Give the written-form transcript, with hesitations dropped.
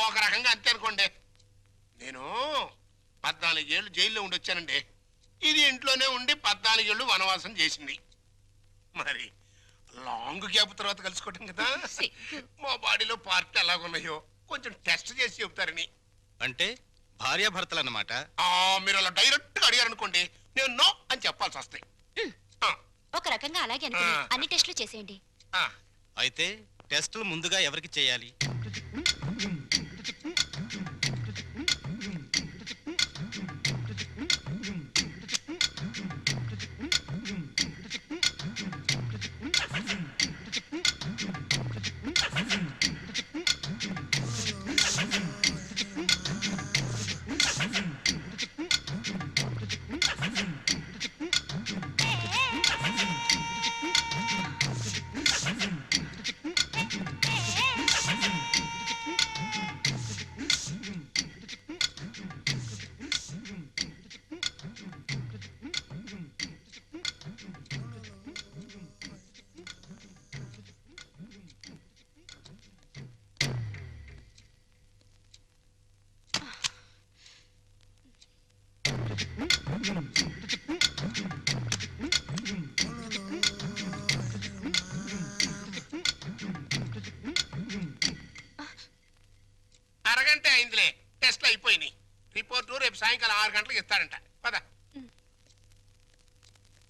ఒక రకంగా అంతే అనుకోండి. నేను 14 ఏళ్ళు జైల్లో ఉండి వచ్చానండి. ఇది ఇంట్లోనే ఉండి 14 ఏళ్ళు వనవాసం చేసింది. మరి లాంగ్ గ్యాప్ తర్వాత కలుసుకోవటం కదా. మా బాడీలో పార్ట్ ఎలాగున్నాయో కొంచెం టెస్ట్ చేసి చెబుతారని. అంటే భార్యాభర్తలు అన్నమాట. మీరు అలా డైరెక్ట్ గా అడిగారనుకోండి, నేను నో అని చెప్పాల్సి వస్తాయి. ఒక రకంగా అలాగే అనుకుని అన్ని టెస్టులు చేసేయండి. అయితే టెస్టులు ముందుగా ఎవరికి చేయాలి? అరగంట అయిందిలే, టెస్ట్లు అయిపోయినాయి. రిపోర్టు రేపు సాయంకాలం 6 గంటలకు ఇస్తాడంట. పద.